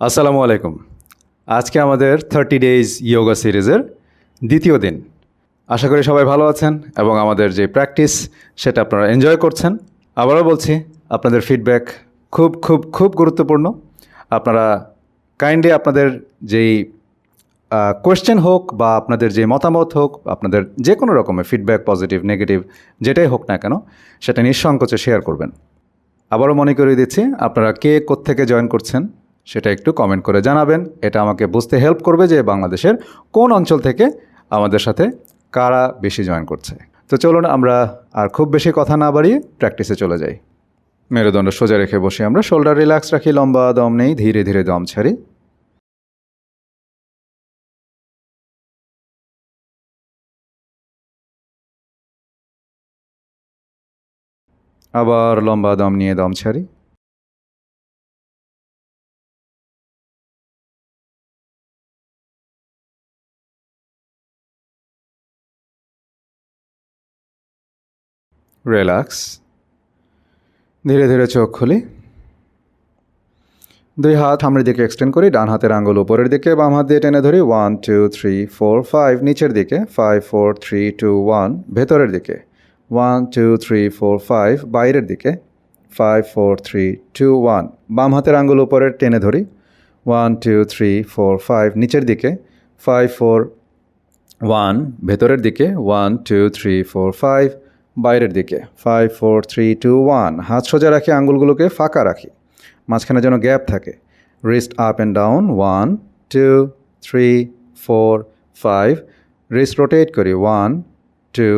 আসসালামু আলাইকুম। আজকে আমাদের 30 ডেজ ইয়োগা সিরিজের দ্বিতীয় দিন। আশা করি সবাই ভালো আছেন এবং আমাদের যে প্র্যাকটিস সেটা আপনারা এনজয় করছেন। আবারও বলছি, আপনাদের ফিডব্যাক খুব খুব খুব গুরুত্বপূর্ণ। আপনারা কাইন্ডলি আপনাদের যেই কোয়েশ্চেন হোক বা আপনাদের যে মতামত হোক, আপনাদের যে কোনো রকমের ফিডব্যাক, পজিটিভ নেগেটিভ যেটাই হোক না কেন, সেটা নিঃসংকোচে শেয়ার করবেন। আবারও মনে করিয়ে দিচ্ছি, আপনারা কে কোত্থেকে জয়েন করছেন সেটা একটু কমেন্ট করে জানাবেন। এটা আমাকে বুঝতে হেল্প করবে যে বাংলাদেশের কোন অঞ্চল থেকে আমাদের সাথে কারা বেশি জয়েন করছে। তো চলুন আমরা আর খুব বেশি কথা না বাড়িয়ে প্র্যাকটিসে চলে যাই। মেরুদণ্ড সোজা রেখে বসে আমরা শোল্ডার রিল্যাক্স রাখি, লম্বা দম নেই, ধীরে ধীরে দম ছাড়ি। আবার লম্বা দম নিয়ে দম ছাড়ি। রিল্যাক্স। ধীরে ধীরে চোখ খুলি। দুই হাত সামনের দিকে এক্সটেন্ড করি, ডান হাতের আঙ্গুল উপরের দিকে, বাম হাত দিয়ে টেনে ধরি। 1 2 3 4 5 নিচের দিকে, 5 4 3 2 1 ভেতরের দিকে, 1 2 3 4 5 বাইরের দিকে, 5 4 3 2 1 বাম হাতের আঙ্গুল উপরের টেনে ধরি। 1 2 3 4 5 নিচের দিকে, 5 4 1 ভেতরের দিকে, 1 2 3 4 5 বাইরের দিকে, 5 4 3 2 1 হাত সোজা রাখি, আঙ্গুলগুলোকে ফাঁকা রাখি, মাঝখানে যেন গ্যাপ থাকে। Wrist up and down, 1 2 3 4 5 wrist rotate করি, 1 2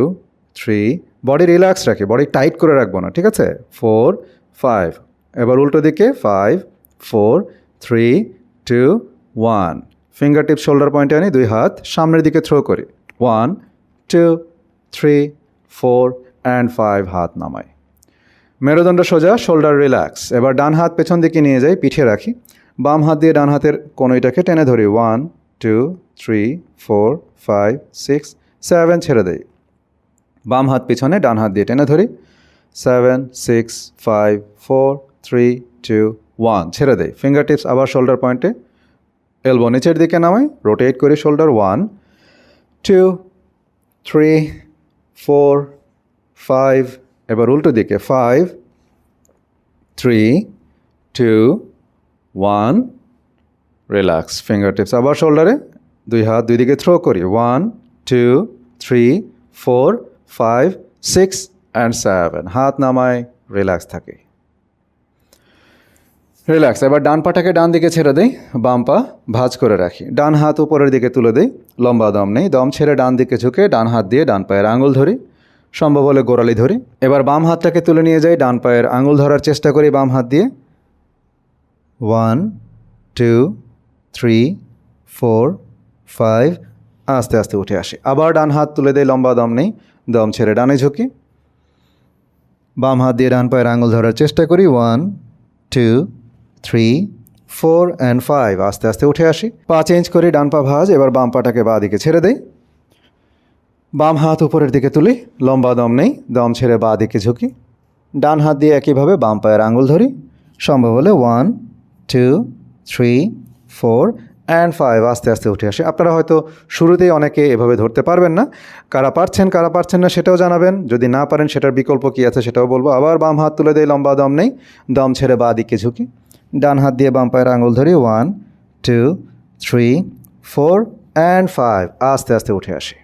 3 বডি রিল্যাক্স রাখি, বডি টাইট করে রাখবো না, ঠিক আছে। 4 5 এবার উল্টো দিকে, 5 4 3 2 1 ফিঙ্গার টিপ শোল্ডার পয়েন্টে আনি, দুই হাত সামনের দিকে থ্রো করি, 1 2 3 4 অ্যান্ড 5 হাত নামাই। মেরুদণ্ড সোজা, শোল্ডার রিল্যাক্স। এবার ডান হাত পেছন দিকে নিয়ে যাই, পিঠে রাখি, বাম হাত দিয়ে ডান হাতের কোনোইটাকে টেনে ধরি, 1 2 3 4 5 6 7 ছেড়ে দেই। বাম হাত পিছনে, ডান হাত দিয়ে টেনে ধরি, 7 6 5 4 3 2 1 ছেড়ে দেই। ফিঙ্গার টিপস আবার শোল্ডার পয়েন্টে, এলবো নিচের দিকে নামাই, রোটেট করি শোল্ডার, 1 2 3 4 5 এবার উল্টো দিকে, 5 3 2 1 রিল্যাক্স। ফিঙ্গার টিপস আবার শোল্ডারে, দুই হাত দুই দিকে থ্রো করি, 1 2 3 4 5 6 অ্যান্ড 7 হাত নামায়, রিল্যাক্স থাকে। রিল্যাক্স। এবার ডান পাটাকে ডান দিকে ছেড়ে দেই, বাম পা ভাঁজ করে রাখি, ডান হাত উপরের দিকে তুলে দেই, লম্বা দম নেই, দম ছেড়ে ডান দিকে ঝুঁকে ডান হাত দিয়ে ডান পায়ের আঙুল ধরি, সম্ভব হলে গোড়ালি ধরি। এবার বাম হাতটাকে তুলে নিয়ে যাই, ডান পায়ের আঙুল ধরার চেষ্টা করি বাম হাত দিয়ে, 1 2 3 4 5 আস্তে আস্তে উঠে আসি। আবার ডান হাত তুলে দেয়, লম্বা দম নেই, দম ছেড়ে ডানে ঝুঁকি, বাম হাত দিয়ে ডান পায়ের আঙুল ধরার চেষ্টা করি, 1 2 3 4 অ্যান্ড 5 আস্তে আস্তে উঠে আসি। পা চেঞ্জ করি, ডান পা ভাঁজ, এবার বাম পাটাকে বাঁ দিকে ছেড়ে দেই, বাম হাত উপরের দিকে তুলি, লম্বা দম নেই, দম ছেড়ে বাঁ দিকে ঝুঁকি, ডান হাত দিয়ে একইভাবে বাম পায়ের আঙুল ধরি, সম্ভব হলে 1 2 3 4 অ্যান্ড 5 আস্তে আস্তে উঠে আসে। আপনারা হয়তো শুরুতেই অনেকে এভাবে ধরতে পারবেন না, কারা পারছেন না সেটাও জানাবেন, যদি না পারেন সেটার বিকল্প কী আছে সেটাও বলবো। আবার বাম হাত তুলে দেয়, লম্বা দম নেই, দম ছেড়ে বাঁ দিকে ঝুঁকি, ডান হাত দিয়ে বাম পায়ের আঙুল ধরি, 1 2 3 4 অ্যান্ড 5 আস্তে আস্তে উঠে আসি।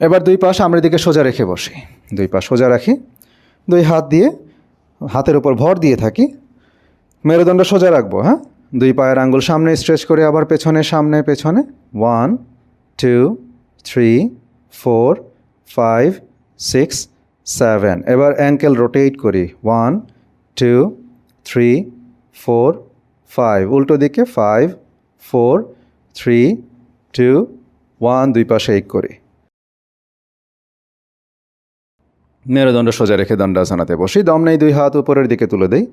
এবার দুই পা সামনের দিকে সোজা রেখে বসি, দুই পা সোজা রাখি, দুই হাত দিয়ে হাতের উপর ভর দিয়ে থাকি, মেরুদণ্ড সোজা রাখবো, হ্যাঁ। দুই পায়ের আঙ্গুল সামনে স্ট্রেচ করে আবার পেছনে, সামনে পেছনে, 1 2 3 4 5 6 7 এবার অ্যাঙ্কেল রোটেট করি, 1 2 3 4 5 উল্টো দিকে, 5 4 3 2 1 দুই পাশে এক করি। মেরুদণ্ড সোজা রেখে দণ্ডাসনাতে বসি, দম নেই, দুই হাত উপরের দিকে তুলে দেই,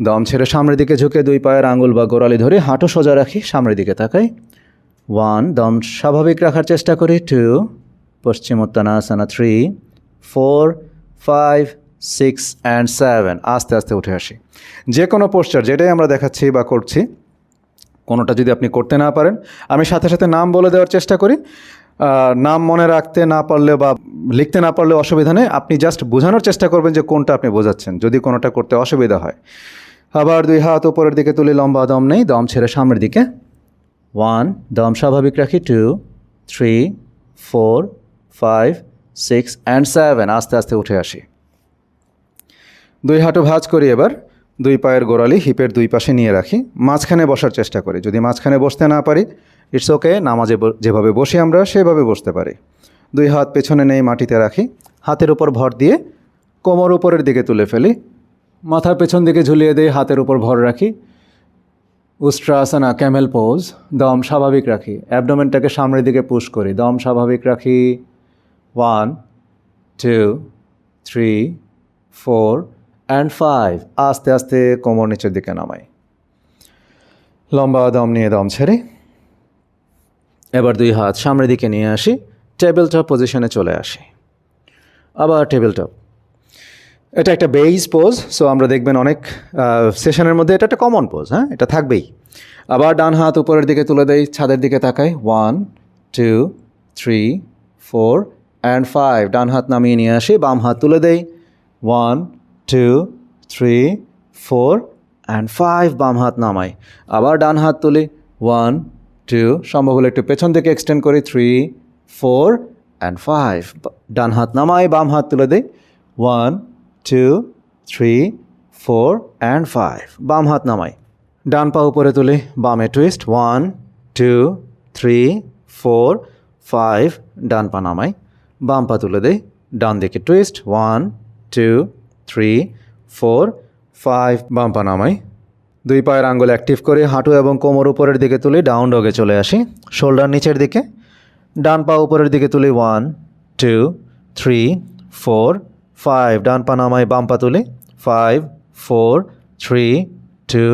দম ছেড়ে সামনের দিকে ঝুঁকে দুই পায়ের আঙুল বা গোড়ালি ধরে হাঁটু সোজা রাখি, সামনের দিকে তাকাই, 1 দম স্বাভাবিক রাখার চেষ্টা করি, 2 পশ্চিমোত্তানাসনা, 3 4 5 6 অ্যান্ড 7 আস্তে আস্তে উঠে আসি। যে কোনো পোস্টার যেটাই আমরা দেখাচ্ছি বা করছি, কোনোটা যদি আপনি করতে না পারেন, আমি সাথে সাথে নাম বলে দেওয়ার চেষ্টা করি। নাম মনে রাখতে না পারলে বা লিখতে না পারলে অসুবিধা নেই, আপনি জাস্ট বোঝানোর চেষ্টা করবেন যে কোনটা আপনি বোঝাচ্ছেন, যদি কোনোটা করতে অসুবিধা হয়। আবার 2 হাত উপরের দিকে তুলি, লম্বা দম নেই, দম ছেড়ে সামনের দিকে। 1, দম স্বাভাবিক রাখি। 2, 3, 4, 5, 6 অ্যান্ড 7, আস্তে আস্তে উঠে আসি। 2 হাঁটু ভাঁজ করি। এবার 2 পায়ের গোড়ালি হিপের 2 পাশে নিয়ে রাখি, মাঝখানে বসার চেষ্টা করি। যদি মাঝখানে বসতে না পারি, ইটস ওকে, নামাজে যেভাবে বসি আমরা সেভাবে বসতে পারি। 2 হাত পেছনে নেই, মাটিতে রাখি, হাতের উপর ভর দিয়ে কোমর উপরের দিকে তুলে ফেলি, মাথার পেছন দিকে ঝুলিয়ে দিই, হাতের উপর ভর রাখি। উস্ট্রাসনা, ক্যামেল পোজ, দম স্বাভাবিক রাখি, অ্যাবডোমেনটাকে সামনের দিকে পুশ করি, দম স্বাভাবিক রাখি। 1, 2, 3, 4 অ্যান্ড 5, আস্তে আস্তে কোমর নিচের দিকে নামাই, লম্বা দম নিয়ে দম ছেড়ে। এবার 2 হাত সামনের দিকে নিয়ে আসি, টেবিল টপ পজিশনে চলে আসি। আবার টেবিল টপ, এটা একটা বেইজ পোজ, সো আমরা দেখবেন অনেক সেশনের মধ্যে এটা একটা কমন পোজ, হ্যাঁ, এটা থাকবেই। আবার ডান হাত উপরের দিকে তুলে দেই, ছাদের দিকে তাকাই। 1, 2, 3, 4 অ্যান্ড 5, ডান হাত নামিয়ে নিয়ে আসি, বাম হাত তুলে দেই। 1, 2, 3, 4 অ্যান্ড 5, বাম হাত নামাই। আবার ডান হাত তুলি। 1, 2, সম্ভব হলে একটু পেছন দিকে এক্সটেন্ড করি। 3, 4 অ্যান্ড 5, ডান হাত নামাই, বাম হাত তুলে দেই। 1, 2, 3, 4 অ্যান্ড 5, বাম হাত নামাই, ডান পা উপরে তুলি, বামে টুইস্ট। 1, 2, 3, 4, 5, ডান পা নামাই, বাম পা তুলে দেই, ডান দিকে টুইস্ট। 1, 2, 3, 4, 5, বাম পা নামাই। 2 পায়ের আঙ্গুল অ্যাক্টিভ করে হাঁটু এবং কোমর উপরের দিকে তুলি, ডাউন ডগে চলে আসি, শোল্ডার নিচের দিকে, ডান পা উপরের দিকে তুলি। 1, 2, 3, 4, 5, ডান পা নামাই, বাম পা তুলি। 5, 4, 3, 2,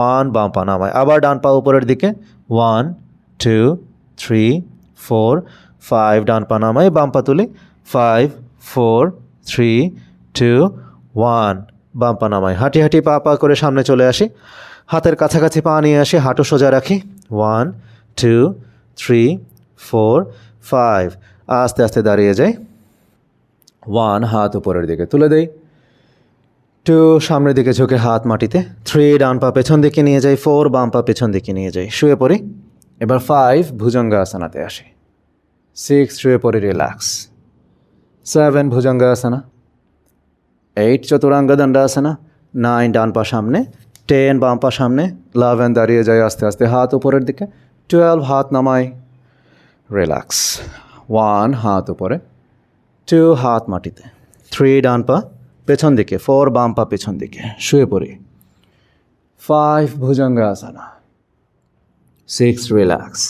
1, বাম পা নামাই, আবার ডান পা উপরের দিকে। 1, 2, 3, 4, 5, ডান পা নামাই, বাম পা তুলি। 5, 4, 3, 2, 1, বাম পা নামাই, হাঁটি হাঁটি পা পা করে সামনে চলে আসি, হাতের কাছাকাছি পা নিয়ে আসি, হাঁটু সোজা রাখি। 1, 2, 3, 4, 5, আস্তে আস্তে দাঁড়িয়ে যাই। 1, হাত উপরের দিকে তুলে দেই। 2, সামনের দিকে ঝুঁকে হাত মাটিতে। 3, ডান পা পেছন দিকে নিয়ে যাই। 4, বাম পা পেছন দিকে নিয়ে যাই, শুয়ে পড়ি। এবার 5, ভুজঙ্গাসনাতে আসি। 6, শুয়ে পড়ি, রিল্যাক্স। 7, ভুজঙ্গাসনা। 8, চতুরাঙ্গ দণ্ডাসনা। 9, ডান পা সামনে। 10, বাম পা সামনে। 11, দাঁড়িয়ে যায় আস্তে আস্তে হাত উপরের দিকে। 12, হাত নামাই, রিল্যাক্স। 1, হাত উপরে। 2, হাত মাটিতে। 3, ডান পা পেছন দিকে। 4, বাম পা পেছন দিকে, শুয়ে পড়ি। 5, ভুজঙ্গাসনা। 6, রিল্যাক্স।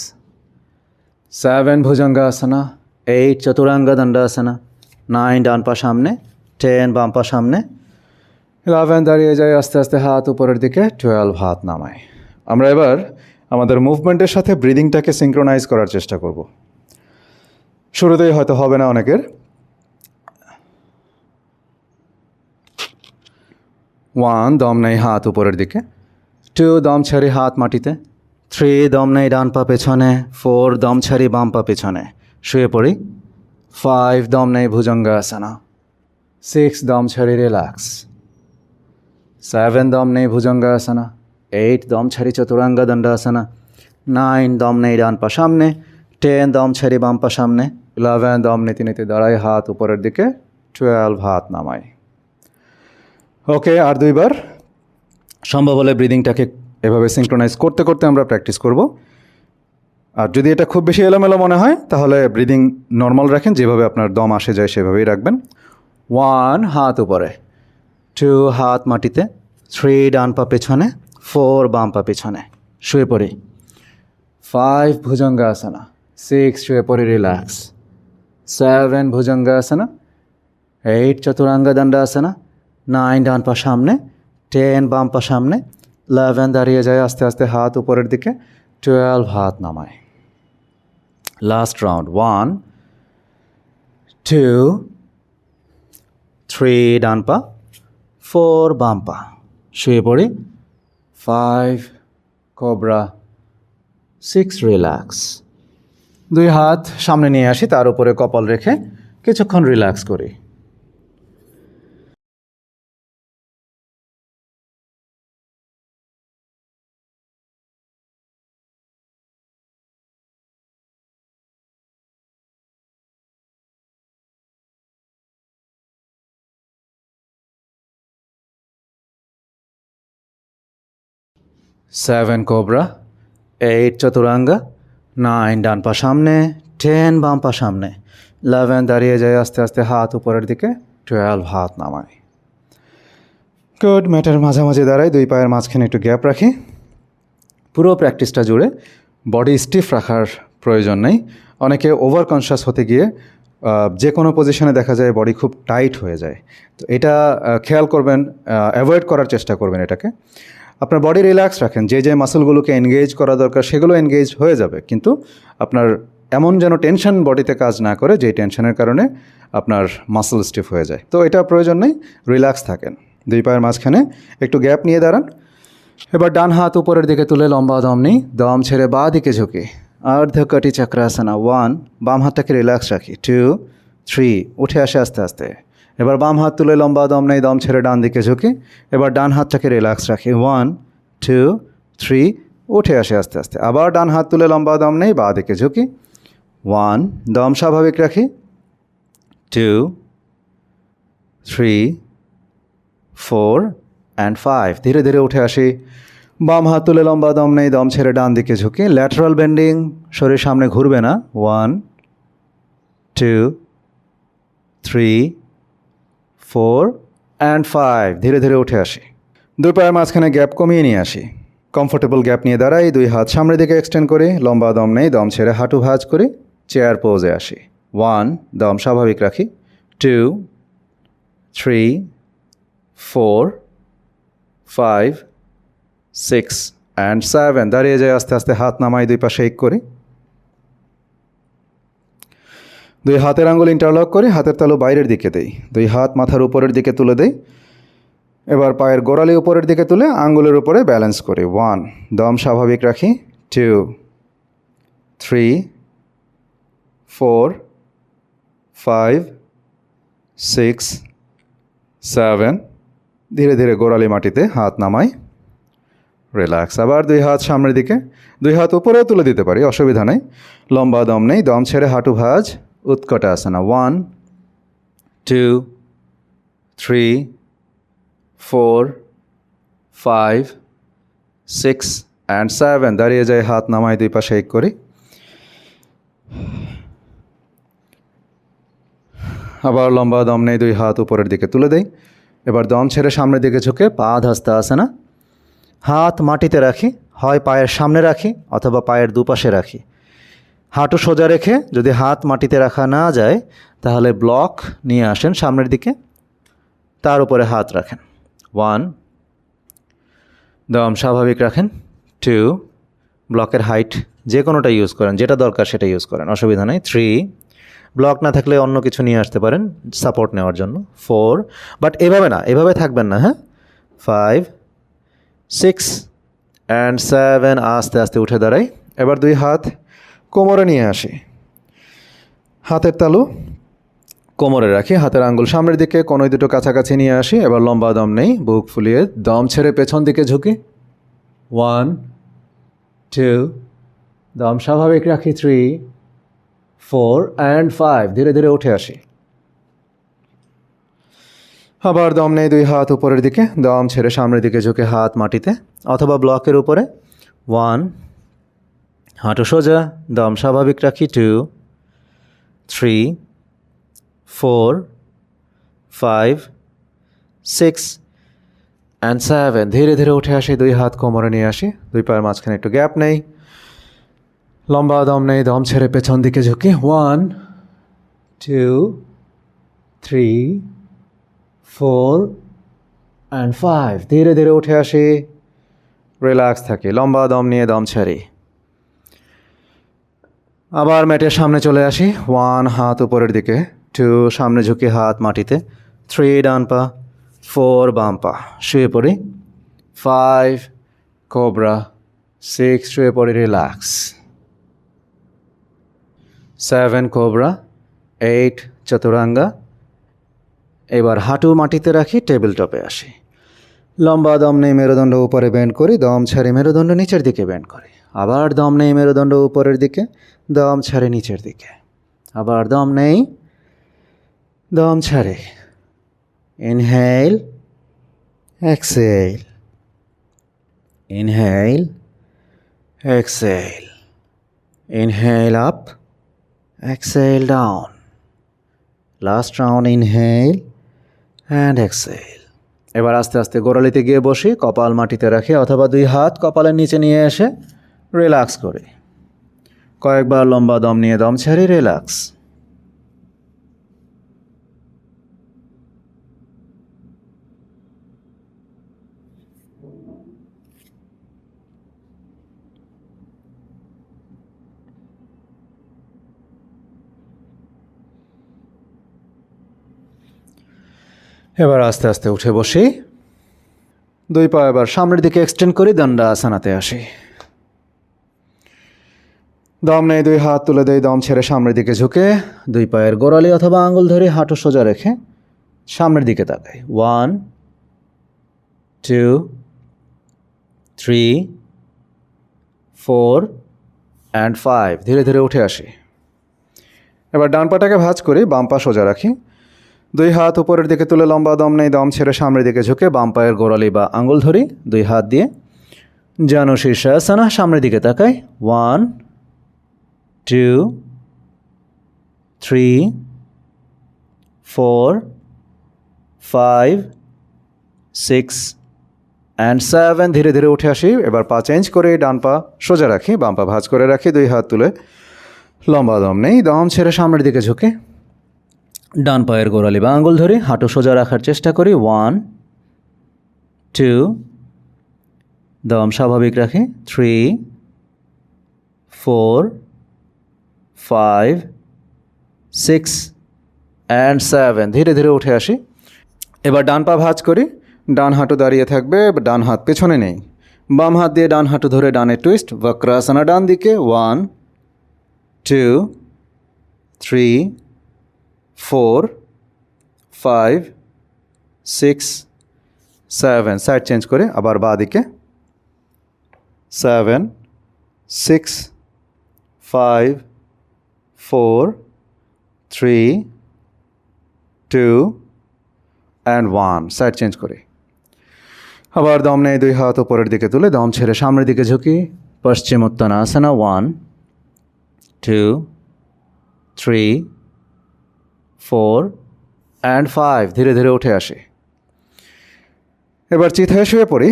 7, ভুজঙ্গাসনা। 8, চতুরাঙ্গ দণ্ডাসনা। 9, ডান পা সামনে। 10, বাম পা সামনে। 11, দাঁড়িয়ে যায় আস্তে আস্তে হাত উপরের দিকে। 12, হাত নামাই। আমরা এবার আমাদের মুভমেন্টের সাথে ব্রিদিংটাকে সিঙ্ক্রোনাইজ করার চেষ্টা করব। শুরুতেই হয়তো হবে না অনেকের। 1, দম নেই, হাত উপরের দিকে। 2, দম ছাড়ি, হাত মাটিতে। 3, দম নেই, ডান পা পেছনে। 4, দম ছাড়ি, বাম পা পেছনে, শুয়ে পড়ি। 5, দম নেই, ভুজঙ্গাসনা। 6, দম ছাড়ি, রিল্যাক্স। 7, দম নেই, ভুজঙ্গাসনা। 8, দম ছাড়ি, চতুরাঙ্গ দণ্ডাসনা। 9, দম নেই, ডান পা সামনে। 10, দম ছাড়ি, বাম পা সামনে। 11, দম নিতে নিতে দাঁড়াই, হাত উপরের দিকে। 12, হাত নামাই। ওকে, আর 2 বার। সম্ভব হলে ব্রিদিংটাকে এভাবে সিঙ্ক্রোনাইজ করতে করতে আমরা প্র্যাকটিস করব। আর যদি এটা খুব বেশি এলোমেলো মনে হয়, তাহলে ব্রিদিং নর্মাল রাখেন, যেভাবে আপনার দম আসে যায় সেভাবেই রাখবেন। 1, হাত উপরে। 2, হাত মাটিতে। 3, ডান পা পেছনে। 4, বাম পা পেছনে, শুয়ে পড়ি। 5, ভুজঙ্গাসনা। 6, শুয়ে পড়ি, রিল্যাক্স। 7, ভুজঙ্গাসনা। 8, চতুরাঙ্গ দণ্ডাসনা। 9, ডান পা সামনে। 10, বাম পা সামনে। 11, দাঁড়িয়ে যায় আস্তে আস্তে হাত উপরের দিকে। 12, হাত নামায়। Last round. 1, 2, 3, ডান পা। 4, বাম পা, শুয়ে পড়ি। 5 কোবরা, 6 রিল্যাক্স। 2 হাত সামনে নিয়ে আসি, তার উপরে কপাল রেখে কিছুক্ষণ রিল্যাক্স করি। সেভেন কোবরা, 8 চতুরাঙ্গা, 9 ডান পা সামনে, 10 বাম পা সামনে, 11 দাঁড়িয়ে যায় আস্তে আস্তে হাত উপরের দিকে, 12 হাত নামাই। গুড। ম্যাটের মাঝামাঝি দাঁড়াই, 2 পায়ের মাঝখানে একটু গ্যাপ রাখি। পুরো প্র্যাকটিসটা জুড়ে বডি স্টিফ রাখার প্রয়োজন নেই। অনেকে ওভার কনশাস হতে গিয়ে যে কোনো পজিশনে দেখা যায় বডি খুব টাইট হয়ে যায়। তো এটা খেয়াল করবেন, অ্যাভয়েড করার চেষ্টা করবেন এটাকে। আপনার বডি রিল্যাক্স রাখেন, যে যে মাসলগুলোকে এনগেজ করা দরকার সেগুলো এনগেজ হয়ে যাবে, কিন্তু আপনার এমন যেন টেনশন বডিতে কাজ না করে যে টেনশনের কারণে আপনার মাসল স্টিফ হয়ে যায়। তো এটা প্রয়োজন নেই, রিল্যাক্স থাকেন। 2 পায়ের মাঝখানে একটু গ্যাপ নিয়ে দাঁড়ান। এবার ডান হাত উপরের দিকে তুলে লম্বা দম নিই, দম ছেড়ে বাঁ দিকে ঝুঁকি, অর্ধকটি চক্রাসনা। 1, বাম হাতটাকে রিল্যাক্স রাখি। 2, 3, উঠে আসে আস্তে আস্তে। এবার বাম হাত তুলে লম্বা দম নেই, দম ছেড়ে ডান দিকে ঝুঁকি। এবার ডান হাতটাকে রিল্যাক্স রাখি। 1, 2, 3, উঠে আসে আস্তে আস্তে। আবার ডান হাত তুলে লম্বা দম নেই, বাঁ দিকে ঝুঁকি। 1, দম স্বাভাবিক রাখি। 2, 3, 4 অ্যান্ড 5, ধীরে ধীরে উঠে আসি। বাম হাত তুলে লম্বা দম নেই, দম ছেড়ে ডান দিকে ঝুঁকি। ল্যাটারাল বেন্ডিং, শরীর সামনে ঘুরবে না। 1, 2, 3, 4 অ্যান্ড 5, ধীরে ধীরে উঠে আসি। 2 পায়ের মাঝখানে গ্যাপ কমিয়ে নিয়ে আসি। কমফোর্টেবল গ্যাপ নিয়ে দাঁড়াই, 2 হাত সামনের দিকে এক্সটেন্ড করি, লম্বা দম নেই, দম ছেড়ে হাঁটু ভাঁজ করি, চেয়ার পোজে আসি। 1, দম স্বাভাবিক রাখি। 2, 3, 4, 5, 6 অ্যান্ড 7, দাঁড়িয়ে যায় আস্তে আস্তে, হাত নামাই, 2 পা শেক করি। 2 হাতের আঙ্গুল ইন্টারলক করি, হাতের তালু বাইরের দিকে দেই। 2 হাত মাথার উপরের দিকে তুলে দেই। এবার পায়ের গোড়ালি উপরের দিকে তুলে আঙ্গুলের উপরে ব্যালেন্স করি। 1, দম স্বাভাবিক রাখি। 2, 3, 4, 5, 6, 7, ধীরে ধীরে গোড়ালি মাটিতে, হাত নামাই, রিল্যাক্স। আবার 2 হাত সামনের দিকে, 2 হাত উপরেও তুলে দিতে পারি, অসুবিধা নেই। লম্বা দম নেই, দম ছেড়ে হাঁটু ভাঁজ, উৎকটাসনা। 1, 2, 3, 4, 5, 6 অ্যান্ড 7, দাঁড়িয়ে যায়, হাত নামাই, 2 পা শেক করি। আবার লম্বা দম নেই, 2 হাত উপরের দিকে তুলে দেই। এবার দম ছেড়ে সামনের দিকে ঝুঁকে পাদহস্তাসনা। হাত মাটিতে রাখি, হয় পায়ের সামনে রাখি অথবা পায়ের দুপাশে রাখি। হাঁটু সোজা রেখে, যদি হাত মাটিতে রাখা না যায় তাহলে ব্লক নিয়ে আসেন সামনের দিকে, তার উপরে হাত রাখেন। 1, দম স্বাভাবিক রাখেন। 2, ব্লকের হাইট যে কোনোটা ইউজ করেন, যেটা দরকার সেটা ইউজ করেন, অসুবিধা নেই। 3, ব্লক না থাকলে অন্য কিছু নিয়ে আসতে পারেন সাপোর্ট নেওয়ার জন্য। 4, বাট এভাবে না, এভাবে থাকবেন না, হ্যাঁ। 5, 6 অ্যান্ড 7, আস্তে আস্তে উঠে দাঁড়াই। এবার 2 হাত কোমরে নিয়ে আসি, হাতের তালু কোমরে রাখি, হাতের আঙ্গুল সামনের দিকে, কোনোই দুটো কাছাকাছি নিয়ে আসি। এবার লম্বা দম নেই, বুক ফুলিয়ে দম ছেড়ে পেছন দিকে ঝুঁকি। 1, 2, দম স্বাভাবিক রাখি। 3, 4 অ্যান্ড 5, ধীরে ধীরে উঠে আসি। আবার দম নেই, 2 হাত উপরের দিকে, দম ছেড়ে সামনের দিকে ঝুঁকে হাত মাটিতে অথবা ব্লকের উপরে। 1, হাঁটু সোজা, দম স্বাভাবিক রাখি। 2, 3, 4, 5, 6 অ্যান্ড 7, ধীরে ধীরে উঠে আসি। 2 হাত কোমরে নিয়ে আসি, 2 পায়ের মাঝখানে একটু গ্যাপ নেই, লম্বা দম নেই, দম ছেড়ে পেছন দিকে ঝুঁকি। 1, 2, 3, 4 অ্যান্ড 5, ধীরে ধীরে উঠে আসি, রিল্যাক্স থাকি, লম্বা দম নিয়ে দম ছাড়ি। আবার ম্যাটের সামনে চলে আসি। 1, হাত উপরের দিকে। 2, সামনে ঝুঁকি, হাত মাটিতে। 3, ডান পা। 4, বাম পা। শুয়ে পড়ি। 5 cobra, 6 শুয়ে পড়ে রিল্যাক্স, 7 cobra, 8 চতুরাঙ্গা। এবার হাঁটু মাটিতে রাখি, টেবিল টপে আসি। লম্বা দম নেই, মেরুদণ্ড উপরে বেন্ড করি, দম ছাড়ি, মেরুদণ্ড নিচের দিকে বেন্ড করি। আবার দম নেই, মেরুদণ্ড উপরের দিকে, দম ছাড়ে নিচের দিকে। আবার দম নেই, দম ছাড়ে। Inhale, exhale, inhale, exhale, inhale up, exhale down. Last round, inhale and exhale. এবার আস্তে আস্তে গোড়ালিতে গিয়ে বসি, কপাল মাটিতে রাখি অথবা 2 হাত কপালের নিচে নিয়ে এসে রিল্যাক্স করি। কয়েকবার লম্বা দম নিয়ে দম ছাড়ি, রিল্যাক্স। এবার আস্তে আস্তে উঠে বসি, 2 পা এবার সামনের দিকে এক্সটেন্ড করি, দণ্ডাসনাতে আসি। দম নেই, 2 হাত তুলে দেই, দম ছেড়ে সামনের দিকে ঝুঁকে 2 পায়ের গোড়ালি অথবা আঙুল ধরে হাঁটু সোজা রেখে সামনের দিকে তাকাই। 1 2 3 4 অ্যান্ড 5। ধীরে ধীরে উঠে আসি। এবার ডান পাটাকে ভাঁজ করি, বাম পা সোজা রাখি, 2 হাত উপরের দিকে তুলে লম্বা দম নেই, দম ছেড়ে সামনের দিকে ঝুঁকে বাম পায়ের গোড়ালি বা আঙুল ধরি 2 হাত দিয়ে জানু শীর্ষাসনা, সামনের দিকে তাকাই। 1 2 3 4 5 6 অ্যান্ড 7। ধীরে ধীরে উঠে আসি। এবার পা চেঞ্জ করে ডান পা সোজা রাখি, বাম পা ভাঁজ করে রাখি, 2 হাত তুলে লম্বা দম নেই, দম ছেড়ে সামনের দিকে ঝুঁকে ডান পায়ের গোড়ালি বা আঙুল ধরি হাঁটু সোজা রাখার চেষ্টা করি। 1 2 দম স্বাভাবিক রাখি, 3 4 5 6 অ্যান্ড 7। ধীরে ধীরে উঠে আসি। এবার ডান পা ভাঁজ করি, ডান হাঁটু দাঁড়িয়ে থাকবে, ডান হাত পেছনে নেই, বাম হাত দিয়ে ডান হাঁটু ধরে ডানে টুইস্ট, বক্রাসনা ডান দিকে। 1 2 3 4 5 6 7। সাইড চেঞ্জ করে আবার বাঁ দিকে। 7 6 5 4 3 2 অ্যান্ড 1। সাইড চেঞ্জ করে আবার দম নেই, 2 হাত উপরের দিকে তুলে দম ছেড়ে সামনের দিকে ঝুঁকি, পশ্চিমোত্তানাসনা। 1 2 3 4 অ্যান্ড 5। ধীরে ধীরে উঠে আসে। এবার চিত হয়ে শুয়ে পড়ি,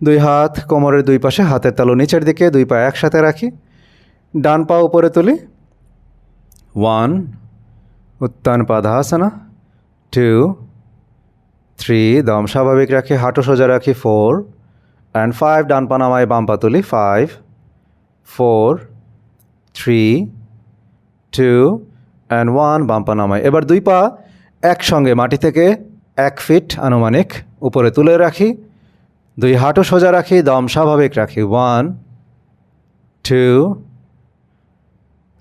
2 হাত কোমরের 2 পাশে, হাতের তালু নিচের দিকে, 2 পা একসাথে রাখি, ডান পা উপরে তুলি। 1 উত্তান পাদাসনা, 2 3 দম স্বাভাবিক রাখি, হাঁটু সোজা রাখি, 4 অ্যান্ড 5। ডান পা নামাই, বাম পা তুলি, 5 4 3 2 অ্যান্ড 1। বাম পা নামাই। এবার 2 পা একসঙ্গে মাটি থেকে 1 ফিট আনুমানিক উপরে তুলে রাখি, 2 হাঁটু সোজা রাখি, দম স্বাভাবিক রাখি। 1 2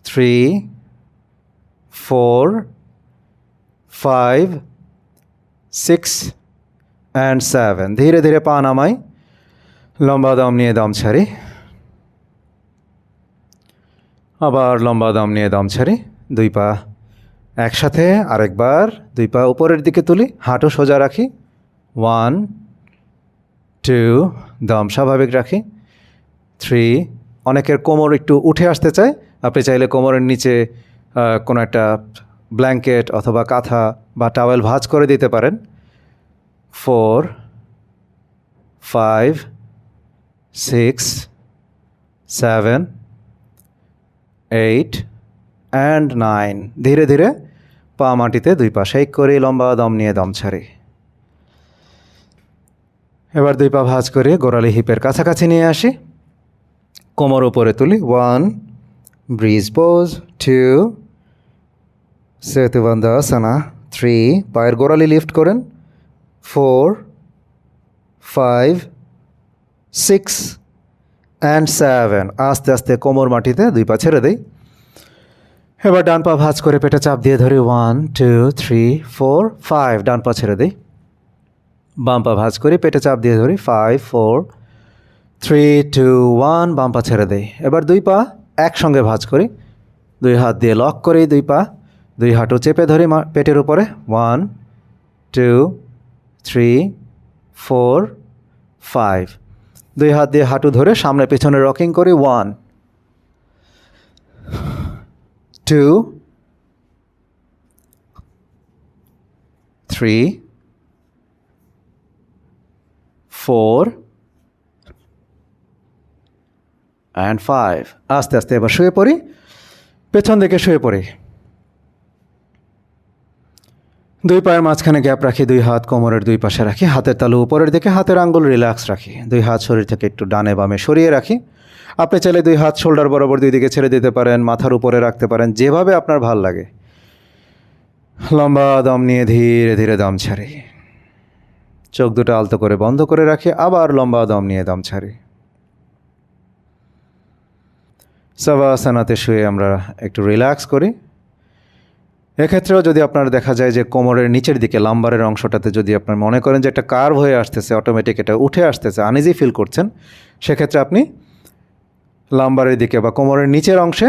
3 4 5 6 অ্যান্ড 7। ধীরে ধীরে পা নামাই, লম্বা দম নিয়ে দম ছাড়ি, আবার লম্বা দম নিয়ে দম ছাড়ি। 2 পা একসাথে আরেকবার, 2 পা উপরের দিকে তুলি, হাঁটু সোজা রাখি। 1 2 দম স্বাভাবিক রাখি। 3 অনেকের কোমর একটু উঠে আসতে চায়, আপনি চাইলে কোমরের নিচে কোনো একটা ব্ল্যাঙ্কেট অথবা কাঁথা বা টাওয়েল ভাঁজ করে দিতে পারেন। 4 5 6 7 8 অ্যান্ড 9। ধীরে ধীরে পা মাটিতে 2 পা শেক করে লম্বা দম নিয়ে দম ছাড়ি। এবার 2 পা ভাঁজ করে গোড়ালি হিপের কাছাকাছি নিয়ে আসি, কোমর উপরে তুলি। 1 ব্রিজ পোজ, 2 সেতুবন্ধাসনা, 3 পায়ের গোড়ালি লিফট করেন, 4 5 6 অ্যান্ড 7। আস্তে আস্তে কোমর মাটিতে 2 পা ছেড়ে দেই। এবার ডান পা ভাঁজ করে পেটে চাপ দিয়ে ধরি 1 2 3 4 5, ডান পা ছেড়ে দিই। বাম পা ভাঁজ করি, পেটে চাপ দিয়ে ধরি 5 4 3 2 1, বাম পা ছেড়ে দেই। এবার 2 পা একসঙ্গে ভাঁজ করি, 2 হাত দিয়ে লক করি 2 পা, 2 হাঁটু চেপে ধরি পেটের উপরে 1 2 3 4 5, 2 হাত দিয়ে হাঁটু ধরে সামনে পেছনে রকিং করি 1 2 3 4 অ্যান্ড 5। আস্তে আস্তে এবার শুয়ে পড়ি, পেছন দিকে শুয়ে পড়ি। 2 পায়ের মাঝখানে গ্যাপ রাখি, 2 হাত কোমরের 2 পাশে রাখি, হাতের তালু উপরের দিকে, হাতের আঙ্গুল রিল্যাক্স রাখি। 2 হাত শরীর থেকে একটু ডানে বামে সরিয়ে রাখি। আপনি চাইলে 2 হাত শোল্ডার বরাবর 2 দিকে ছেড়ে দিতে পারেন, মাথার উপরে রাখতে পারেন, যেভাবে আপনার ভাল লাগে। লম্বা দম নিয়ে ধীরে ধীরে দম ছাড়ি। চোখ দুটো আলতো করে বন্ধ করে রাখি, আবার লম্বা দম নিয়ে দম ছাড়ি। সাভাসানাতে শুয়ে আমরা একটু রিল্যাক্স করি। এক্ষেত্রেও যদি আপনার দেখা যায় যে কোমরের নিচের দিকে লাম্বারের অংশটাতে যদি আপনার মনে করেন যে একটা কার্ভ হয়ে আসতেছে, অটোমেটিক এটা উঠে আসতেছে, আনইজি ফিল করছেন, সেক্ষেত্রে আপনি লাম্বারের দিকে বা কোমরের নিচের অংশে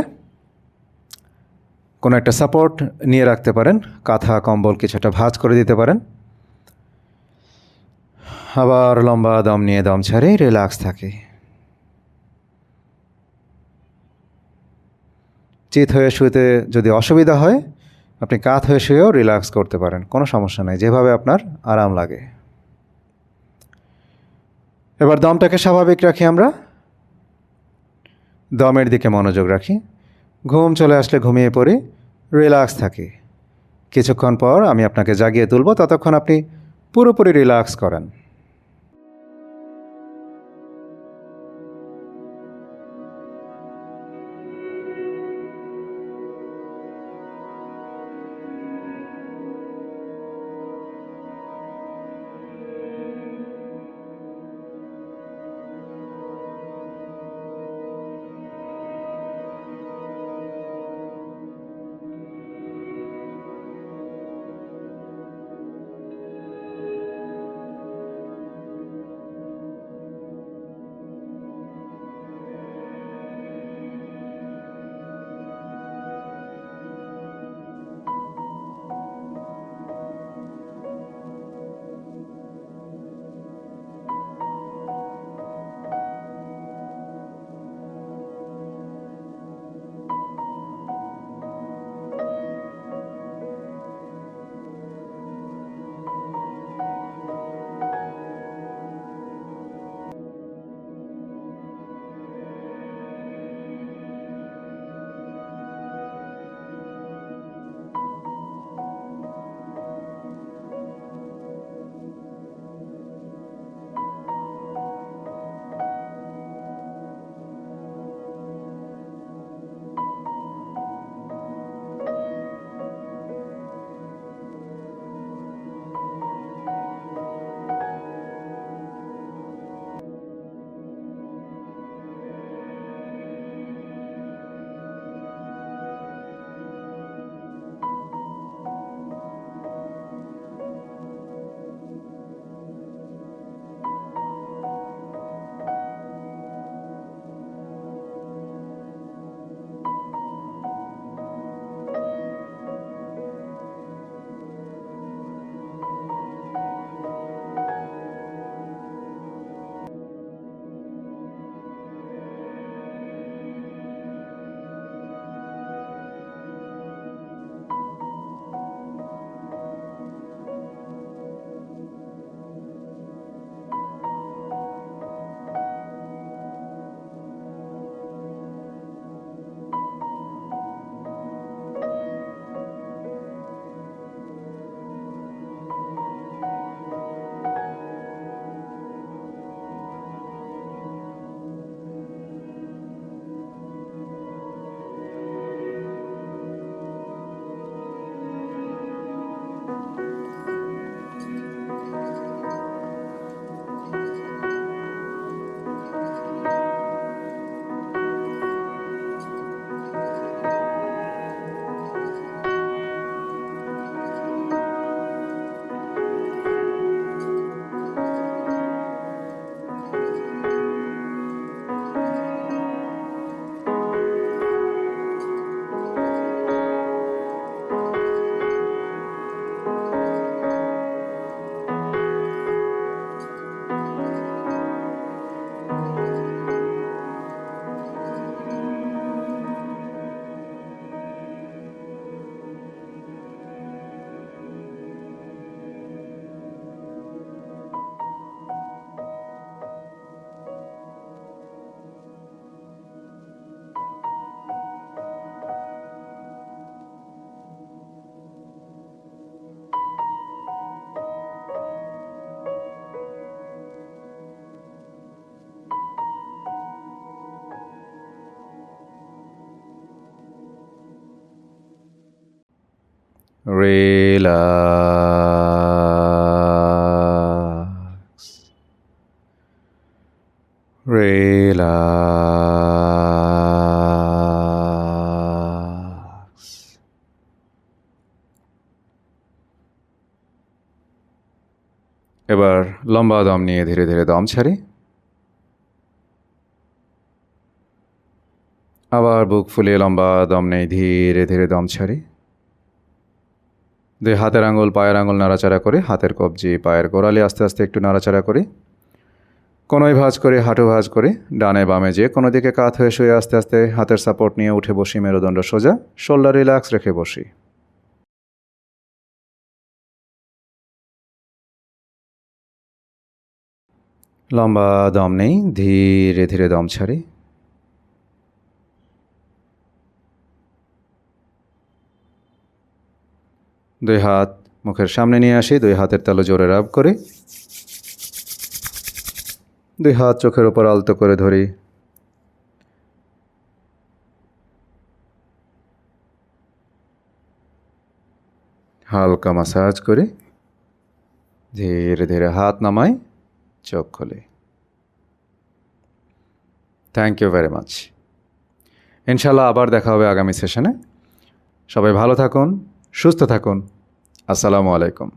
কোনো একটা সাপোর্ট নিয়ে রাখতে পারেন, কাঁথা কম্বল কিছুটা ভাঁজ করে দিতে পারেন। আবার লম্বা দম নিয়ে দম ছাড়ি, রিল্যাক্স থাকি। চিত হয়ে শুতে যদি অসুবিধা হয়, আপনি কাত হয়ে শুয়েও রিল্যাক্স করতে পারেন, কোনো সমস্যা নেই, যেভাবে আপনার আরাম লাগে। এবার দমটাকে স্বাভাবিক রাখি, আমরা দমের দিকে মনোযোগ রাখি। ঘুম চলে আসলে ঘুমিয়ে পড়ি, রিল্যাক্স থাকি। কিছুক্ষণ পর আমি আপনাকে জাগিয়ে তুলব, ততক্ষণ আপনি পুরোপুরি রিল্যাক্স করেন। Relax. Relax. এবার লম্বা দম নিয়ে ধীরে ধীরে দম ছাড়ি। আবার বুক ফুলিয়ে লম্বা দম নেই, ধীরে ধীরে দম ছাড়ি। দুই হাতের আঙুল পায়ের আঙুল নাড়াচাড়া করে, হাতের কবজি পায়ের গোড়ালি আস্তে আস্তে একটু নাড়াচাড়া করি। কোনোই ভাঁজ করে, হাঁটু ভাঁজ করে, ডানে বামে যে কোনো দিকে কাত হয়ে শুয়ে আস্তে আস্তে হাতের সাপোর্ট নিয়ে উঠে বসি, মেরুদণ্ড সোজা, শোল্ডার রিল্যাক্স রেখে বসি। লম্বা দম নেই, ধীরে ধীরে দম ছাড়ি। দুই হাত মুখের সামনে নিয়ে আসি, দুই হাতের তালু জোরে রাব করি। দুই হাত চোখের ওপর আলতো করে ধরি। হালকা মাসাজ করি। ধীরে ধীরে হাত নামাই, চোখ খুলি। Thank you very much. ইনশাল্লাহ আবার দেখা হবে আগামী সেশনে। সবাই ভালো থাকুন, সুস্থ থাকুন। আসসালামু আলাইকুম।